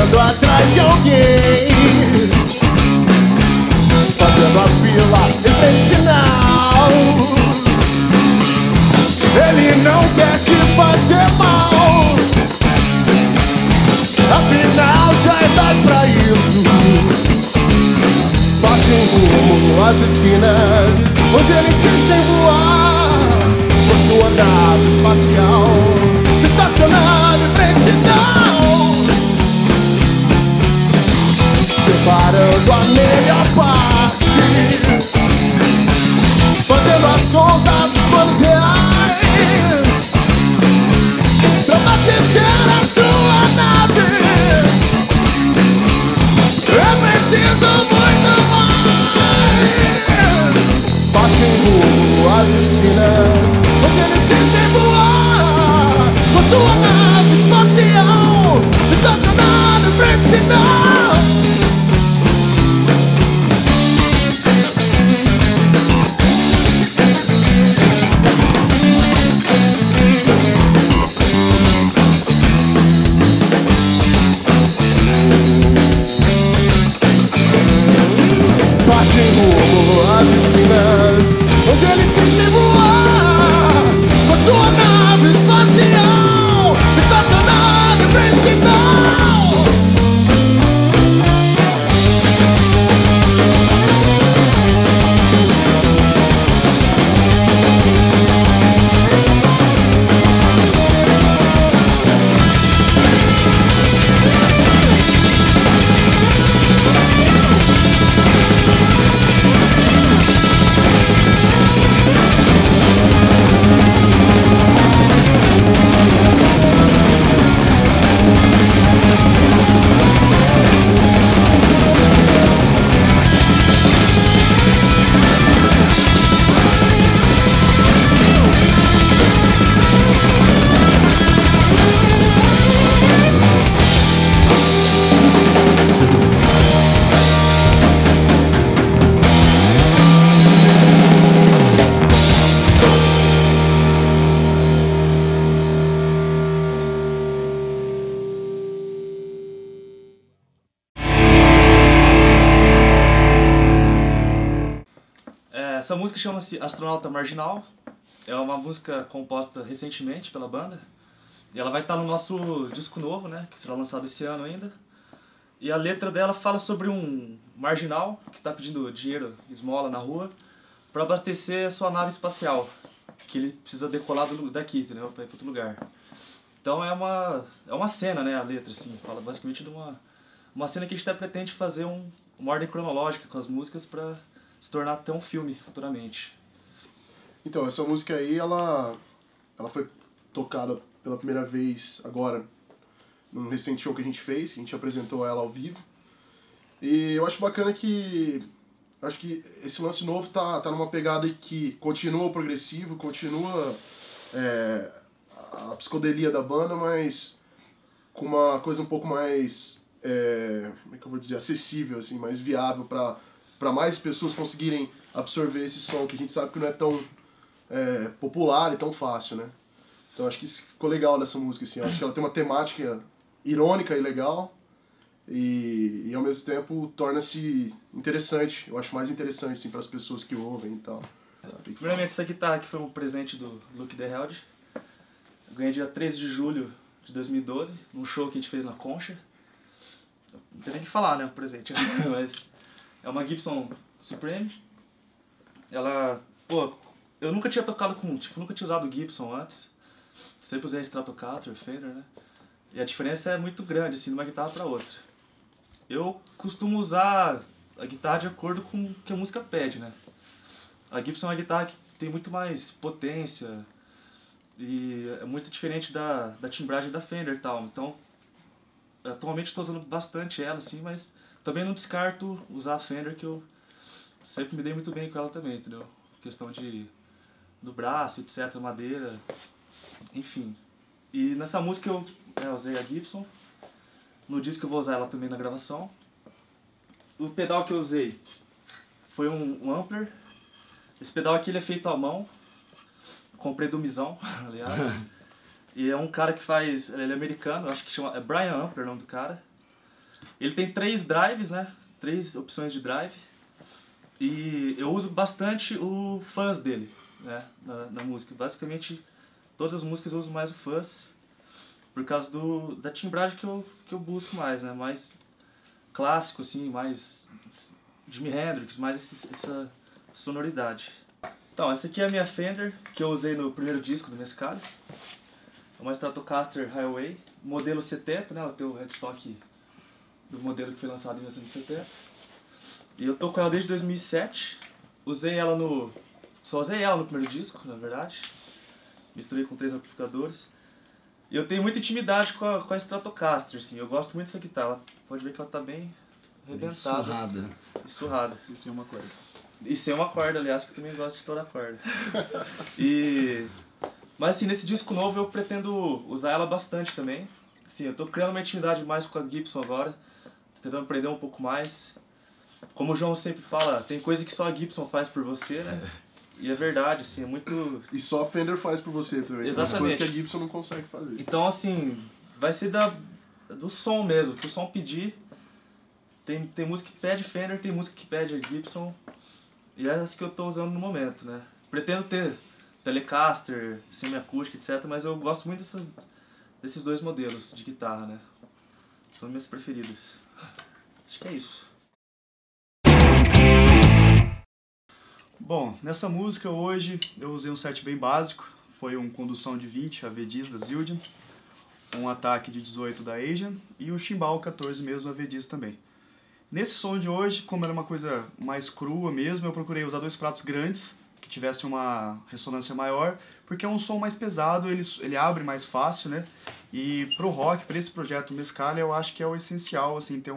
correndo atrás de alguém, fazendo a fila em frente sinal. Ele não quer te fazer mal, afinal já é tarde pra isso. Bate rumo às esquinas, onde ele insiste em voar com sua nave espacial, estacionada em frente sinal, separando a melhor parte, fazendo as contas dos planos reais, pra abastecer a sua nave. É preciso muito mais. Bate rumo às esquinas, onde ele insiste em voar com sua nave espacial, estacionada em frente sinal. Bate rumo às esquinas, onde ele insiste em voar com sua nave espacial, estacionada em frente sinal. Essa música chama-se Astronauta Marginal, é uma música composta recentemente pela banda, e ela vai estar no nosso disco novo, né, que será lançado esse ano ainda. E a letra dela fala sobre um marginal que está pedindo dinheiro, esmola na rua, para abastecer a sua nave espacial, que ele precisa decolar daqui, entendeu, para ir para outro lugar. Então é uma cena, né, a letra, assim, fala basicamente de uma cena que a gente até pretende fazer uma ordem cronológica com as músicas para se tornar até um filme futuramente. Então, essa música aí, ela foi tocada pela primeira vez agora, num recente show que a gente fez, que a gente apresentou ela ao vivo. E eu acho bacana que esse lance novo tá numa pegada que continua o progressivo, continua a psicodelia da banda, mas com uma coisa um pouco mais, como é que eu vou dizer, acessível, assim, mais viável para mais pessoas conseguirem absorver esse som, que a gente sabe que não é tão popular e tão fácil, né? Então acho que isso ficou legal nessa música, assim. Eu acho que ela tem uma temática irônica e legal e ao mesmo tempo torna-se interessante. Eu acho mais interessante, assim, para as pessoas que ouvem e tal. Primeiramente, essa guitarra aqui foi um presente do Luke The Held. Eu ganhei dia 13 de julho de 2012, num show que a gente fez na Concha. Não tem nem o que falar, né, o presente, mas é uma Gibson Supreme. Ela, pô, eu nunca tinha tocado nunca tinha usado Gibson antes. Sempre usei Stratocaster, Fender, né? E a diferença é muito grande, assim, de uma guitarra para outra. Eu costumo usar a guitarra de acordo com o que a música pede, né? A Gibson é uma guitarra que tem muito mais potência e é muito diferente da timbragem da Fender e tal. Então, atualmente estou usando bastante ela, assim, mas também não descarto usar a Fender, que eu sempre me dei muito bem com ela também, entendeu? Questão do braço, etc, madeira, enfim. E nessa música eu usei a Gibson, no disco eu vou usar ela também na gravação. O pedal que eu usei foi um Ampler. Esse pedal aqui ele é feito à mão, comprei do Mizão, aliás. E é um cara que faz, ele é americano, acho que chama, é Brian Ampler o nome do cara. Ele tem 3 drives, né? 3 opções de drive. E eu uso bastante o fuzz dele, né? Na música. Basicamente, todas as músicas eu uso mais o fuzz. Por causa da timbragem que eu busco mais, né? Mais clássico, assim, mais Jimi Hendrix, mais essa sonoridade. Então, essa aqui é a minha Fender, que eu usei no primeiro disco do Mescalha. É uma Stratocaster Highway, modelo 70, né? Ela tem o headstock do modelo que foi lançado em 1970. E eu tô com ela desde 2007. Só usei ela no primeiro disco, na verdade. Misturei com 3 amplificadores. E eu tenho muita intimidade com a Stratocaster, assim. Eu gosto muito dessa guitarra. Pode ver que ela tá bem arrebentada. Surrada. E sem uma corda. E sem uma corda, aliás, que eu também gosto de estourar corda. Mas assim, nesse disco novo eu pretendo usar ela bastante também. Assim, eu tô criando uma intimidade mais com a Gibson agora. Tô tentando aprender um pouco mais. Como o João sempre fala, tem coisa que só a Gibson faz por você, né? E é verdade, assim, é muito... E só a Fender faz por você também. Exatamente. As coisas que a Gibson não consegue fazer. Então, assim, vai ser do som mesmo, que o som pedir. Tem música que pede Fender, tem música que pede a Gibson. E é essa que eu tô usando no momento, né? Pretendo ter Telecaster, semiacústica, etc. Mas eu gosto muito desses 2 modelos de guitarra, né? São minhas preferidas. Acho que é isso. Bom, nessa música hoje eu usei um set bem básico. Foi um condução de 20, a VDIS da Zildjian, um ataque de 18 da Asian e um chimbal 14 mesmo, a VDIS também. Nesse som de hoje, como era uma coisa mais crua mesmo, eu procurei usar 2 pratos grandes, que tivessem uma ressonância maior, porque é um som mais pesado, ele abre mais fácil, né? E pro rock, para esse projeto Mescalha, eu acho que é o essencial, assim, ter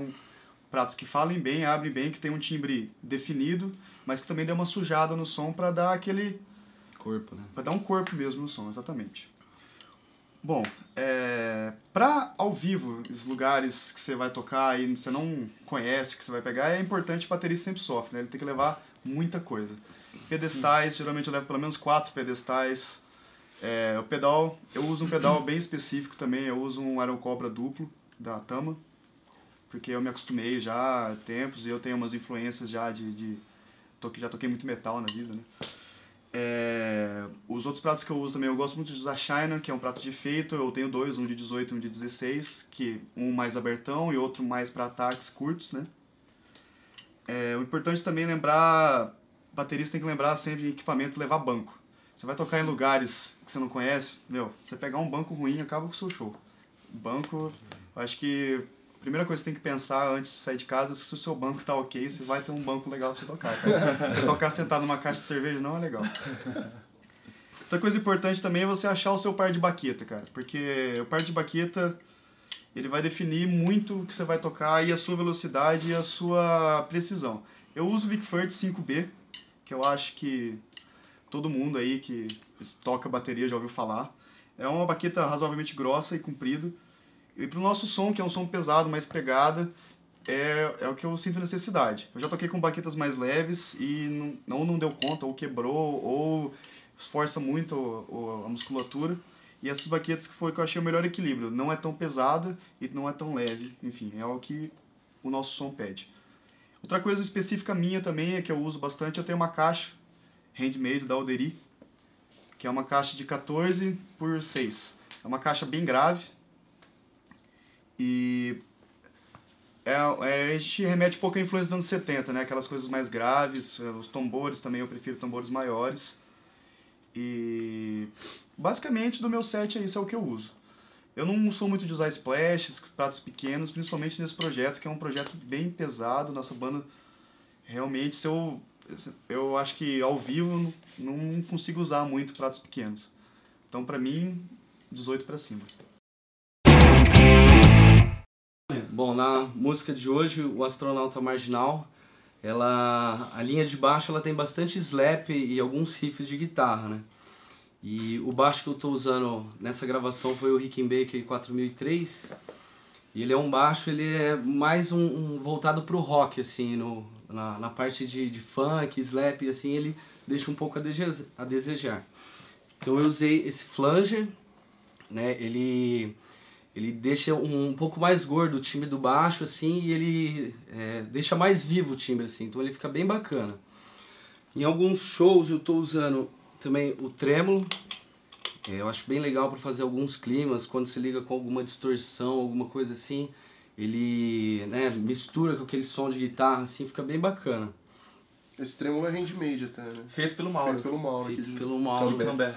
pratos que falem bem, abrem bem, que tem um timbre definido, mas que também dê uma sujada no som para dar aquele... corpo, né? Para dar um corpo mesmo no som, exatamente. Bom, para ao vivo, os lugares que você vai tocar e você não conhece, que você vai pegar, é importante o baterista sempre sofre, né? Ele tem que levar muita coisa. Pedestais, geralmente eu levo pelo menos 4 pedestais. O pedal, eu uso um pedal bem específico também, eu uso um Iron Cobra duplo, da Tama, porque eu me acostumei já há tempos e eu tenho umas influências já já toquei muito metal na vida, né? Os outros pratos que eu uso também, eu gosto muito de usar China, que é um prato de efeito. Eu tenho 2, um de 18 e um de 16, que um mais abertão e outro mais para ataques curtos, né? O importante também é lembrar, o baterista tem que lembrar sempre em equipamento levar banco. Você vai tocar em lugares que você não conhece, você pegar um banco ruim acaba com o seu show. Banco, eu acho que a primeira coisa que você tem que pensar antes de sair de casa é se o seu banco tá ok, você vai ter um banco legal pra você tocar, cara. Você tocar sentado numa caixa de cerveja não é legal. Outra coisa importante também é você achar o seu par de baqueta, cara. Porque o par de baqueta, ele vai definir muito o que você vai tocar e a sua velocidade e a sua precisão. Eu uso o Vic-Firth 5B, que eu acho que todo mundo aí que toca bateria já ouviu falar. É uma baqueta razoavelmente grossa e comprida. E pro nosso som, que é um som pesado, mais pegada, é o que eu sinto necessidade. Eu já toquei com baquetas mais leves e não deu conta, ou quebrou, ou esforça muito a musculatura. E essas baquetas que foi que eu achei o melhor equilíbrio. Não é tão pesada e não é tão leve. Enfim, é o que o nosso som pede. Outra coisa específica minha também é que eu uso bastante, eu tenho uma caixa handmade da Alderi, que é uma caixa de 14 por 6. É uma caixa bem grave. E a gente remete um pouco à influência dos anos 70, né? Aquelas coisas mais graves, os tambores também, eu prefiro tambores maiores. E basicamente do meu set isso é o que eu uso. Eu não sou muito de usar splashes, pratos pequenos, principalmente nesse projeto, que é um projeto bem pesado. Nossa banda, realmente, eu acho que ao vivo não consigo usar muito pratos pequenos. Então, pra mim, 18 pra cima. Bom, na música de hoje, o Astronauta Marginal, a linha de baixo ela tem bastante slap e alguns riffs de guitarra, né? E o baixo que eu estou usando nessa gravação foi o Rickenbacker 4003. E ele é um baixo, ele é mais voltado pro rock, assim, na parte de funk, slap, assim, ele deixa um pouco a desejar. Então eu usei esse flanger, né? Ele ele deixa um pouco mais gordo o timbre do baixo, assim, e ele deixa mais vivo o timbre, assim, então ele fica bem bacana. Em alguns shows eu estou usando também o trêmulo, eu acho bem legal para fazer alguns climas, quando você liga com alguma distorção, alguma coisa assim, ele, né, mistura com aquele som de guitarra, assim, fica bem bacana. Esse trêmulo é handmade até, né? Feito pelo Mauro. Feito pelo Mauro. Feito aqui de pelo Mauro. Cambé.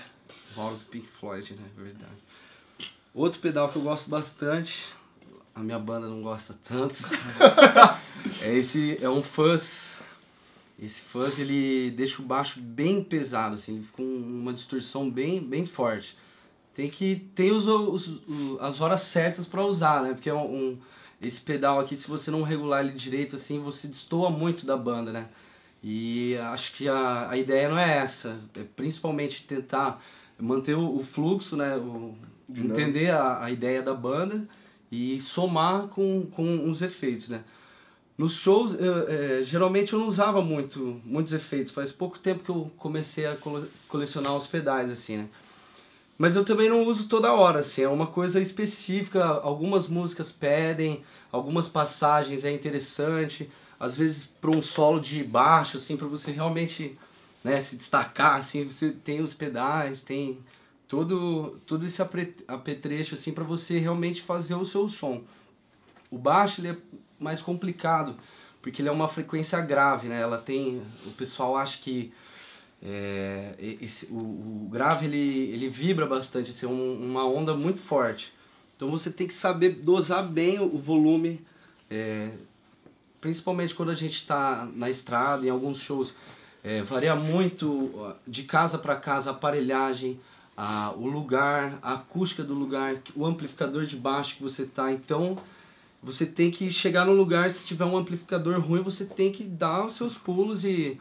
Mauro do Pink Floyd, né? Verdade. Outro pedal que eu gosto bastante, a minha banda não gosta tanto, é um fuzz. Esse fuzz, ele deixa o baixo bem pesado, assim, ele fica com uma distorção bem forte. Tem as horas certas para usar, né? Porque esse pedal aqui, se você não regular ele direito, assim, você destoa muito da banda, né? E acho que a ideia não é essa, é principalmente tentar manter o fluxo, né? Entender a ideia da banda e somar com os efeitos, né? Nos shows, geralmente eu não usava muitos efeitos, faz pouco tempo que eu comecei a colecionar os pedais, assim, né? Mas eu também não uso toda hora, assim, é uma coisa específica, algumas músicas pedem, algumas passagens é interessante, às vezes para um solo de baixo, assim, para você realmente, né, se destacar, assim, você tem os pedais, tem todo esse apetrecho, assim, para você realmente fazer o seu som. O baixo, ele é mais complicado, porque ele é uma frequência grave, né, o pessoal acha que o grave ele vibra bastante, assim, uma onda muito forte. Então você tem que saber dosar bem o volume, principalmente quando a gente está na estrada, em alguns shows. Varia muito de casa para casa a aparelhagem, o lugar, a acústica do lugar, o amplificador de baixo que você está. Então você tem que chegar no lugar, se tiver um amplificador ruim, você tem que dar os seus pulos e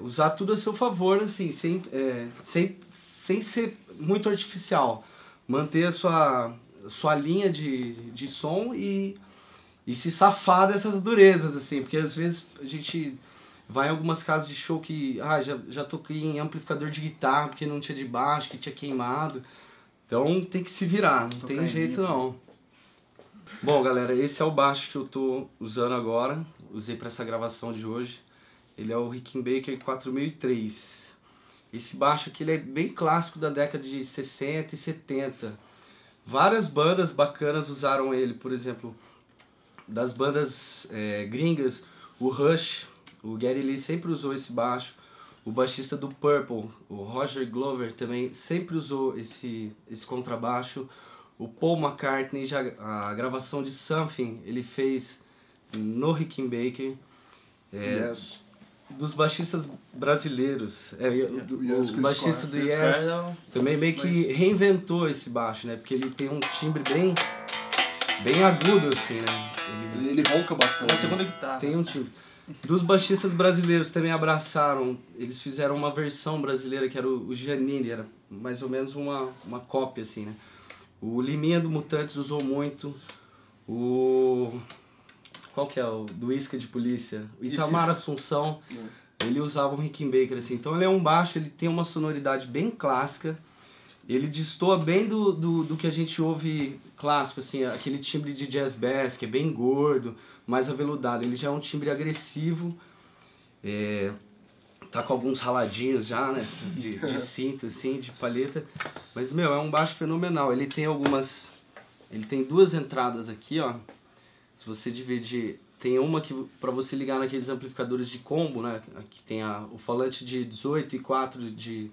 usar tudo a seu favor, assim, sem ser muito artificial. Manter a sua linha de som e se safar dessas durezas, assim, porque às vezes a gente vai em algumas casas de show que já toquei em amplificador de guitarra porque não tinha de baixo, que tinha queimado. Então tem que se virar, não tem jeito não. Bom, galera, esse é o baixo que eu tô usando agora, usei para essa gravação de hoje. Ele é o Rickenbacker 4003. Esse baixo aqui ele é bem clássico da década de 60 e 70. Várias bandas bacanas usaram ele, por exemplo, das bandas gringas, o Rush, o Geddy Lee sempre usou esse baixo, o baixista do Purple, o Roger Glover também sempre usou esse contrabaixo, o Paul McCartney, a gravação de Something ele fez no Rickenbacker. Yes. Dos baixistas brasileiros, o baixista do Yes também meio que reinventou esse baixo, né? Porque ele tem um timbre bem agudo, assim, né? Ele ronca bastante. Na segunda guitarra. Tem um timbre. Dos baixistas brasileiros também abraçaram, eles fizeram uma versão brasileira que era o Giannini, era mais ou menos uma cópia, assim, né? O Liminha do Mutantes usou muito, qual que é o do Isca de Polícia? O Itamar Assunção, ele usava um Rickenbacker, assim. Então ele é um baixo, ele tem uma sonoridade bem clássica, ele destoa bem do que a gente ouve clássico, assim, aquele timbre de jazz bass, que é bem gordo, mais aveludado. Ele já é um timbre agressivo, tá com alguns raladinhos já, né, de cinto, assim, de palheta. Mas, é um baixo fenomenal. Ele tem duas entradas aqui, ó. Se você dividir, tem uma que para você ligar naqueles amplificadores de combo, né? Aqui tem o falante de 18 e 4 de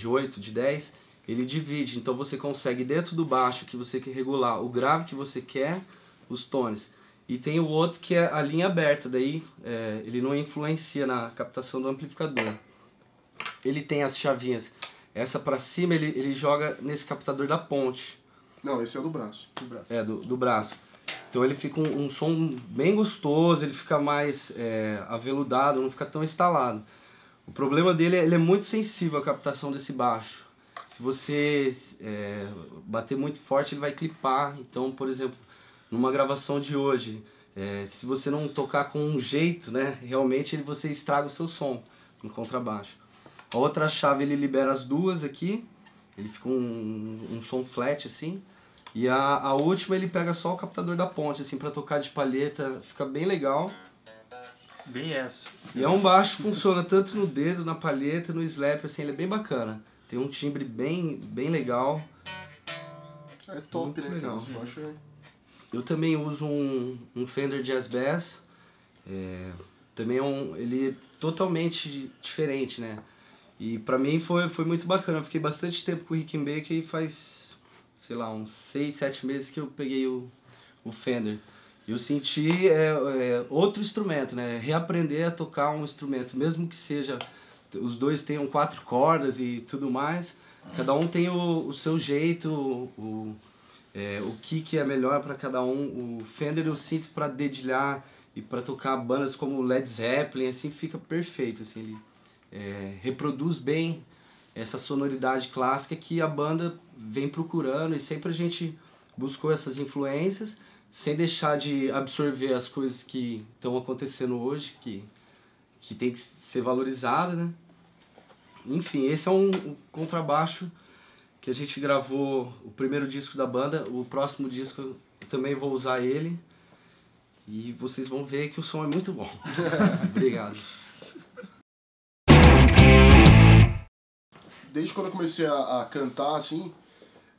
8, de 10, ele divide. Então você consegue dentro do baixo que você quer regular o grave que você quer, os tones. E tem o outro que é a linha aberta, daí ele não influencia na captação do amplificador. Ele tem as chavinhas. Essa para cima ele joga nesse captador da ponte. Não, esse é do braço. Do braço. Então ele fica um som bem gostoso, ele fica mais aveludado, não fica tão instalado. O problema dele ele é muito sensível à captação desse baixo. Se você bater muito forte, ele vai clipar. Então, por exemplo, numa gravação de hoje, se você não tocar com um jeito, né, realmente você estraga o seu som no contrabaixo. A outra chave ele libera as duas aqui, ele fica um som flat assim. E a última ele pega só o captador da ponte, assim, pra tocar de palheta, fica bem legal. Bem essa. E é um baixo que funciona tanto no dedo, na palheta, no slap, assim, ele é bem bacana. Tem um timbre bem legal. É top, Muito né, legal. cara? Esse baixo é... Eu também uso um Fender Jazz Bass. Também ele é totalmente diferente, né? E pra mim foi muito bacana. Eu fiquei bastante tempo com o Rickenbacker e faz, sei lá, uns 6, 7 meses que eu peguei o Fender. Eu senti outro instrumento, né? Reaprender a tocar um instrumento, mesmo que seja... Os dois tenham 4 cordas e tudo mais. Cada um tem o seu jeito, o que é melhor para cada um. O Fender eu sinto para dedilhar e para tocar bandas como Led Zeppelin, assim, fica perfeito. Assim, ele reproduz bem essa sonoridade clássica que a banda vem procurando e sempre a gente buscou essas influências, sem deixar de absorver as coisas que estão acontecendo hoje, que tem que ser valorizada, né? Enfim, esse é um contrabaixo que a gente gravou o primeiro disco da banda. O próximo disco eu também vou usar ele. E vocês vão ver que o som é muito bom. Obrigado. Desde quando eu comecei a cantar, assim,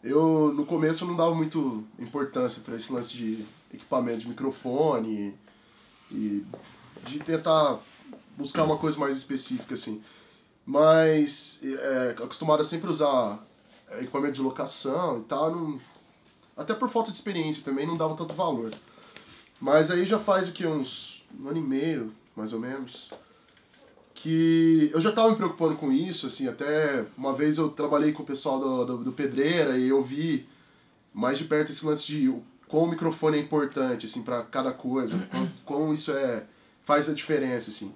eu no começo eu não dava muito importância para esse lance de equipamento de microfone e de tentar buscar uma coisa mais específica, assim. Mas acostumado a sempre usar equipamento de locação e tal, até por falta de experiência também não dava tanto valor. Mas aí já faz aqui uns 1 ano e meio, mais ou menos, que eu já estava me preocupando com isso, assim, até uma vez eu trabalhei com o pessoal do Pedreira e eu vi mais de perto esse lance de como o microfone é importante, assim, para cada coisa, como isso faz a diferença, assim.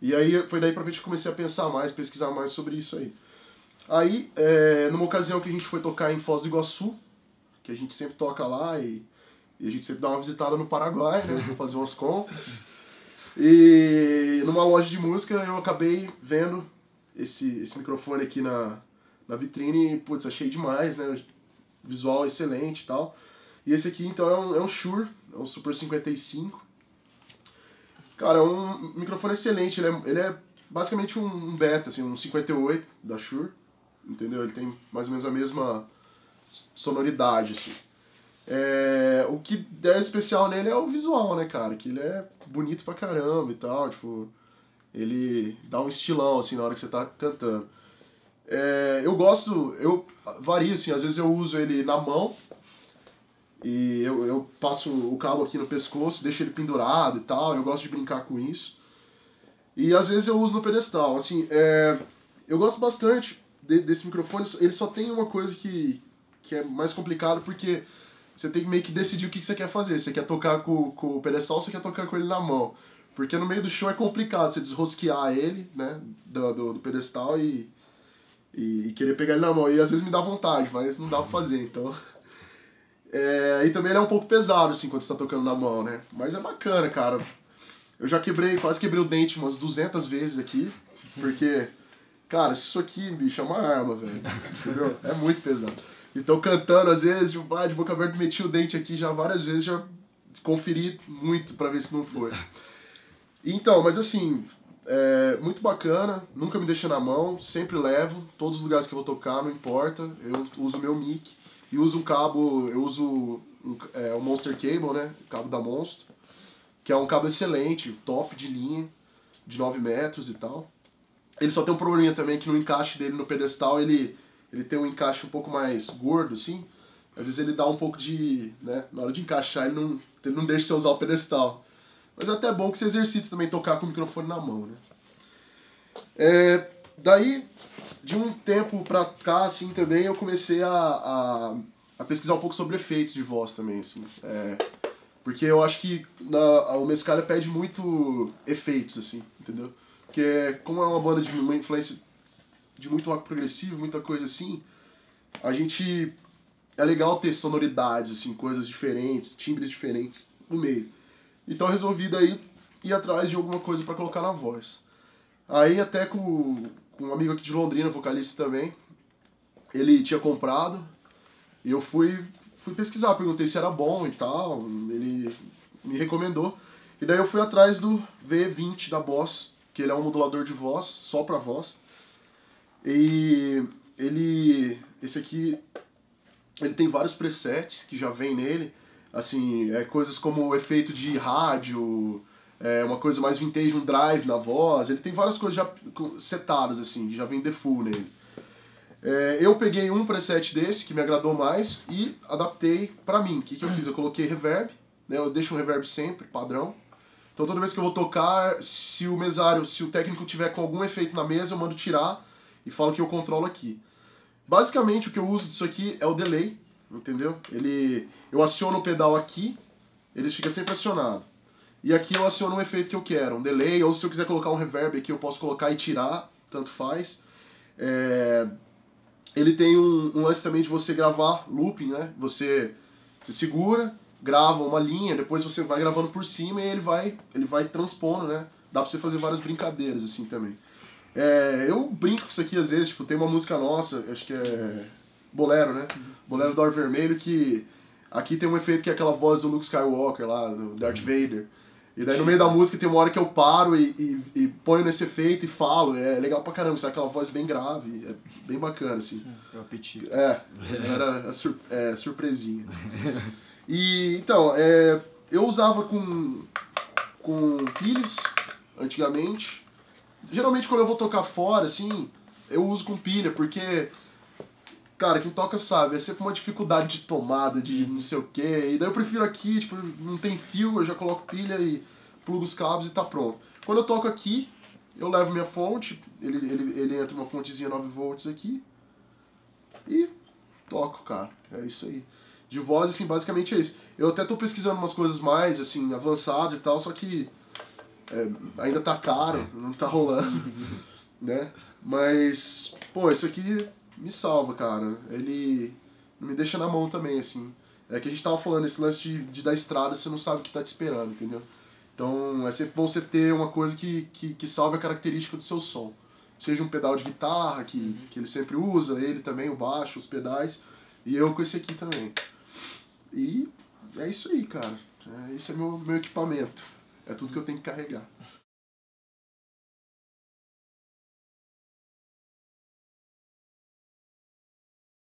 E aí foi daí pra frente que eu comecei a pensar mais, pesquisar mais sobre isso aí. Aí, numa ocasião que a gente foi tocar em Foz do Iguaçu, que a gente sempre toca lá e a gente sempre dá uma visitada no Paraguai, né, pra fazer umas compras. E numa loja de música eu acabei vendo esse microfone aqui na vitrine e, putz, achei demais, né, visual excelente e tal. E esse aqui, então, é um Shure, é um Super 55. Cara, é um microfone excelente, ele é basicamente um beta, assim, um 58 da Shure, entendeu? Ele tem mais ou menos a mesma sonoridade, assim. O que é especial nele é o visual, né, cara? Que ele é bonito pra caramba e tal, tipo... Ele dá um estilão, assim, na hora que você tá cantando. Eu vario, assim, às vezes eu uso ele na mão, e eu passo o cabo aqui no pescoço, deixo ele pendurado e tal, eu gosto de brincar com isso. E às vezes eu uso no pedestal, assim, eu gosto bastante desse microfone, ele só tem uma coisa que é mais complicado, porque você tem que meio que decidir o que você quer fazer, você quer tocar com o pedestal ou você quer tocar com ele na mão. Porque no meio do show é complicado você desrosquear ele, né, do pedestal e querer pegar ele na mão. E às vezes me dá vontade, mas não dá pra fazer, então... E também ele é um pouco pesado, assim, quando você tá tocando na mão, né? Mas é bacana, cara. Eu já quase quebrei o dente umas 200 vezes aqui, porque, cara, isso aqui, bicho, é uma arma, velho. Entendeu? É muito pesado. Então, cantando, às vezes, de boca aberta, meti o dente aqui já várias vezes, já conferi muito pra ver se não foi. Então, mas assim, muito bacana, nunca me deixa na mão, sempre levo, todos os lugares que eu vou tocar, não importa, eu uso o meu mic. E uso um cabo, eu uso o Monster Cable, né? O cabo da Monster, que é um cabo excelente, top de linha, de 9 metros e tal. Ele só tem um probleminha também, que no encaixe dele no pedestal, ele tem um encaixe um pouco mais gordo, assim. Às vezes ele dá um pouco de... né? Na hora de encaixar, ele não deixa você usar o pedestal. Mas é até bom que você exercita também tocar com o microfone na mão, né? Daí... De um tempo pra cá, assim, também, eu comecei a pesquisar um pouco sobre efeitos de voz também, assim. Porque eu acho que o Mescalha pede muito efeitos, assim, entendeu? Porque como é uma banda de uma influência de muito rock progressivo, muita coisa assim, é legal ter sonoridades, assim, coisas diferentes, timbres diferentes no meio. Então eu resolvi daí ir atrás de alguma coisa pra colocar na voz. Aí até com um amigo aqui de Londrina, vocalista também, ele tinha comprado, e eu fui fui pesquisar, perguntei se era bom e tal, ele me recomendou. E daí eu fui atrás do V20 da Boss, que ele é um modulador de voz, só pra voz. E esse aqui, ele tem vários presets que já vem nele, assim, coisas como o efeito de rádio, uma coisa mais vintage, um drive na voz, ele tem várias coisas já setadas, assim, já vem default nele. Eu peguei um preset desse, que me agradou mais, e adaptei pra mim. O que eu fiz? Eu coloquei reverb, né, eu deixo um reverb sempre, padrão. Então toda vez que eu vou tocar, se o técnico tiver com algum efeito na mesa, eu mando tirar e falo que eu controlo aqui. Basicamente o que eu uso disso aqui é o delay, entendeu? Eu aciono o pedal aqui, ele fica sempre acionado. E aqui eu aciono um efeito que eu quero, um delay, ou se eu quiser colocar um reverb aqui, eu posso colocar e tirar, tanto faz. Ele tem um lance também de você gravar looping, né? Você segura, grava uma linha, depois você vai gravando por cima e ele vai transpondo, né? Dá pra você fazer várias brincadeiras assim também. Eu brinco com isso aqui às vezes, tipo, tem uma música nossa, acho que é Bolero, né? Bolero do Ar Vermelho, que aqui tem um efeito que é aquela voz do Luke Skywalker lá, do Darth Vader. E daí no meio da música tem uma hora que eu paro e ponho nesse efeito e falo, é legal pra caramba, sabe? Aquela voz bem grave, é bem bacana, assim. É o apetite. Era surpresinha. E, então, eu usava com pilhas, antigamente. Geralmente quando eu vou tocar fora, assim, eu uso com pilha, porque, cara, quem toca sabe, é sempre uma dificuldade de tomada, de não sei o quê. E daí eu prefiro aqui, tipo, não tem fio, eu já coloco pilha e plugo os cabos e tá pronto. Quando eu toco aqui, eu levo minha fonte, ele entra uma fontezinha 9 volts aqui e toco, cara. É isso aí. De voz, assim, basicamente é isso. Eu até tô pesquisando umas coisas mais, assim, avançadas e tal, só que ainda tá caro, não tá rolando, né? Mas, pô, isso aqui me salva, cara. Ele me deixa na mão também, assim. É que a gente tava falando, esse lance de dar estrada, você não sabe o que tá te esperando, entendeu? Então, é sempre bom você ter uma coisa que salve a característica do seu som. Seja um pedal de guitarra, que ele sempre usa, ele também, o baixo, os pedais, e eu com esse aqui também. E é isso aí, cara. Esse é meu equipamento. É tudo que eu tenho que carregar.